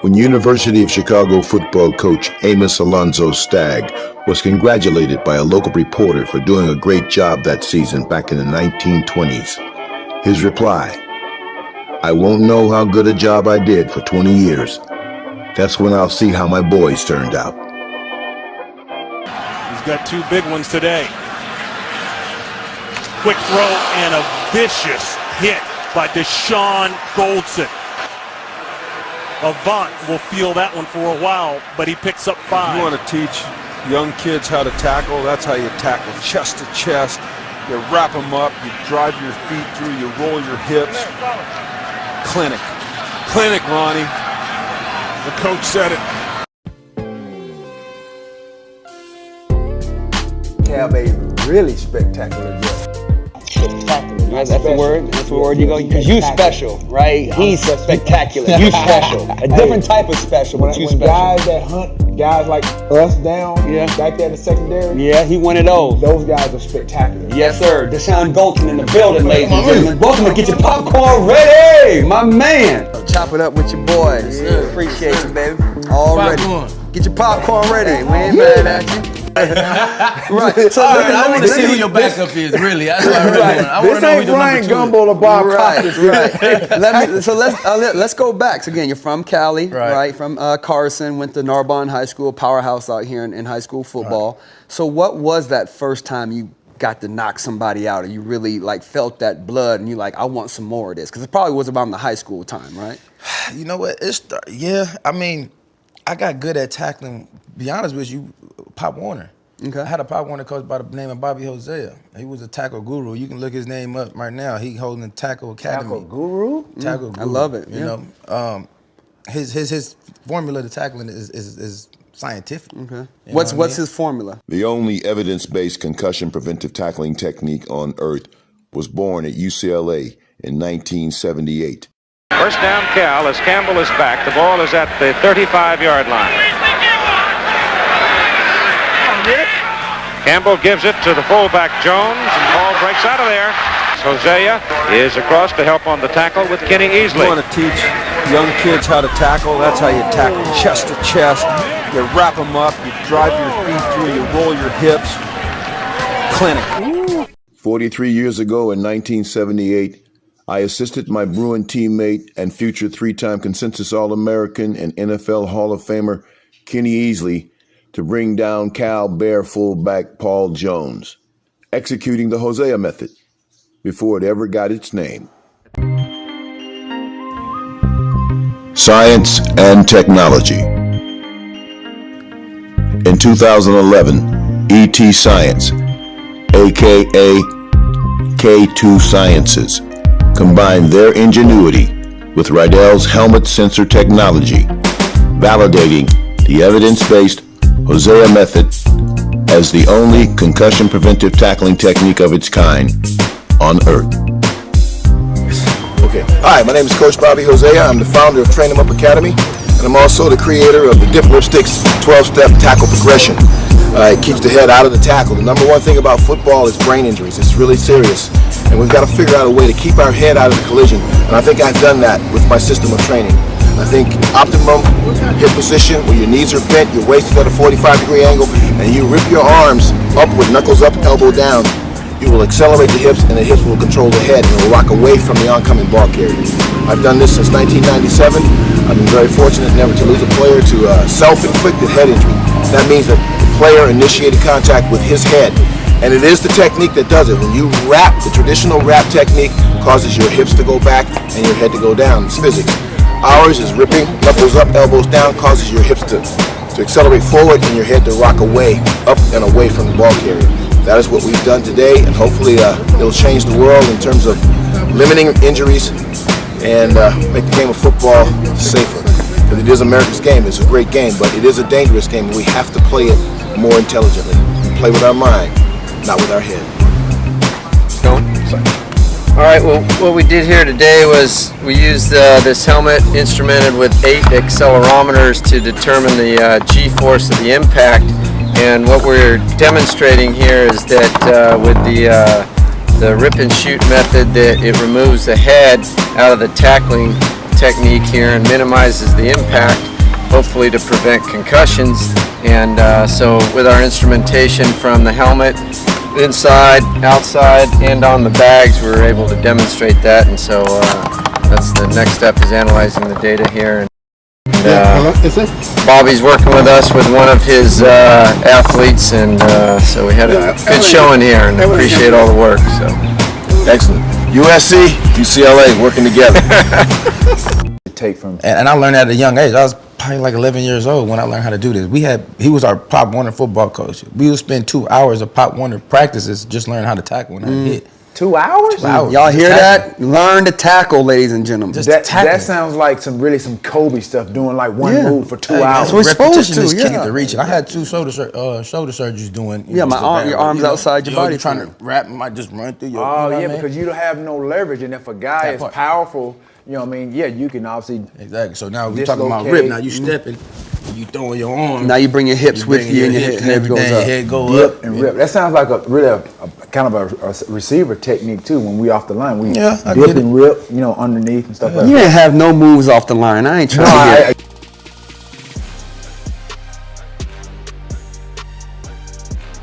When University of Chicago football coach Amos Alonzo Stagg was congratulated by a local reporter for doing a great job that season back in the 1920s, his reply, "I won't know how good a job I did for 20 years. That's when I'll see how my boys turned out." He's got two big ones today. Quick throw and a vicious hit by Deshaun Goldson. Avant will feel that one for a while, but he picks up 5. You want to teach young kids how to tackle, that's how you tackle, chest to chest. You wrap them up, you drive your feet through, you roll your hips. Clinic, Ronnie. The coach said it. Have a really spectacular job. Spectacular. That's the word. That's the word you go. Because you special, right? He's spectacular. You special. A different type of special, but you special. Guys that hunt guys like us down, back there in the secondary. Yeah, he one of those. Those guys are spectacular. Yes, sir. Deshaun Goldson in the building, ladies and gentlemen. Welcome to Get Your Popcorn Ready, my man. Chop it up with your boys. Yeah. Appreciate you, baby. All ready. Get your popcorn ready. We ain't mad at you. Right. So I want to see who your backup is, really. That's what I really want. I want to know who the number 2 Gumbo or Bob right. Let's go back. So again, you're from Cali, right? From Carson, went to Narbonne High School, powerhouse out here in high school football. Right. So what was that first time you got to knock somebody out, or you really like felt that blood and you like, I want some more of this? Because it probably was around the high school time, right? You know what? I mean, I got good at tackling. Be honest with you, Pop Warner. Okay. I had a Pop Warner coach by the name of Bobby Hosea. He was a tackle guru. You can look his name up right now. He holding the Tackle Academy. Tackle guru? Tackle guru. I love it. You know, his formula to tackling is scientific. Okay. What's his formula? The only evidence-based concussion preventive tackling technique on earth was born at UCLA in 1978. First down Cal as Campbell is back. The ball is at the 35-yard line. Campbell gives it to the fullback Jones, and ball breaks out of there. Hosea is across to help on the tackle with Kenny Easley. You want to teach young kids how to tackle, that's how you tackle, chest to chest. You wrap them up, you drive your feet through, you roll your hips. Clinic. 43 years ago in 1978, I assisted my Bruin teammate and future 3-time consensus All-American and NFL Hall of Famer Kenny Easley to bring down Cal Bear fullback Paul Jones, executing the Hosea method before it ever got its name. Science and technology. In 2011, ET Science, aka K2 Sciences, combined their ingenuity with Rydell's helmet sensor technology, validating the evidence-based Hosea method as the only concussion preventive tackling technique of its kind on earth. Okay. Hi, my name is Coach Bobby Hosea. I'm the founder of Train 'em Up Academy, and I'm also the creator of the Dip Lipsticks 12-step tackle progression. It keeps the head out of the tackle. The number one thing about football is brain injuries. It's really serious, and we've got to figure out a way to keep our head out of the collision, and I think I've done that with my system of training. I think optimum hip position, where your knees are bent, your waist is at a 45-degree angle, and you rip your arms upward, knuckles up, elbow down. You will accelerate the hips, and the hips will control the head, and it will rock away from the oncoming ball carrier. I've done this since 1997. I've been very fortunate never to lose a player to self-inflicted head injury. That means that the player initiated contact with his head, and it is the technique that does it. When you wrap, the traditional wrap technique causes your hips to go back and your head to go down. It's physics. Ours is ripping, knuckles up, elbows down, causes your hips to accelerate forward and your head to rock away, up and away from the ball carrier. That is what we've done today, and hopefully it'll change the world in terms of limiting injuries and make the game of football safer. Because it is America's game. It's a great game, but it is a dangerous game, and we have to play it more intelligently. We play with our mind, not with our head. All right, well, what we did here today was we used this helmet instrumented with 8 accelerometers to determine the G-force of the impact. And what we're demonstrating here is that with the rip and shoot method, that it removes the head out of the tackling technique here and minimizes the impact, hopefully to prevent concussions. And so with our instrumentation from the helmet, inside, outside, and on the bags, we were able to demonstrate that. And so that's the next step, is analyzing the data here. Bobby's working with us with one of his athletes, and so we had a good showing here, and appreciate all the work. So Excellent. USC, UCLA working together. Take from And I learned at a young age. I was probably like 11 years old when I learned how to do this. He was our Pop Warner football coach. We would spend 2 hours of Pop Warner practices just learning how to tackle and how to hit. 2 hours? 2 hours. Y'all Just hear tackle. that? Learn to tackle, ladies and gentlemen. Just That tackling. sounds like some Kobe stuff, doing like one Yeah. move for 2 Hey, hours. That's what we're supposed repetition to, is key yeah. to reaching. I had 2 shoulder surgeries doing. Yeah, my arm- your arms outside your body You're trying for to wrap, might just run through your. Oh, you know what yeah, I mean? because you don't have no leverage, and if a guy That is part. powerful, you know what I mean? Yeah, you can obviously. Exactly. So now we're talking about Dislocate. rip. Now you stepping, you throwing your arm. Now you bring your hips with bring you, and your hips head goes everything, up. Head go Rip up and rip. That sounds like a kind of a receiver technique too. When we off the line, we Yeah, I dip get it. and rip, underneath and stuff like You that. ain't have no moves off the line. I ain't trying to hear.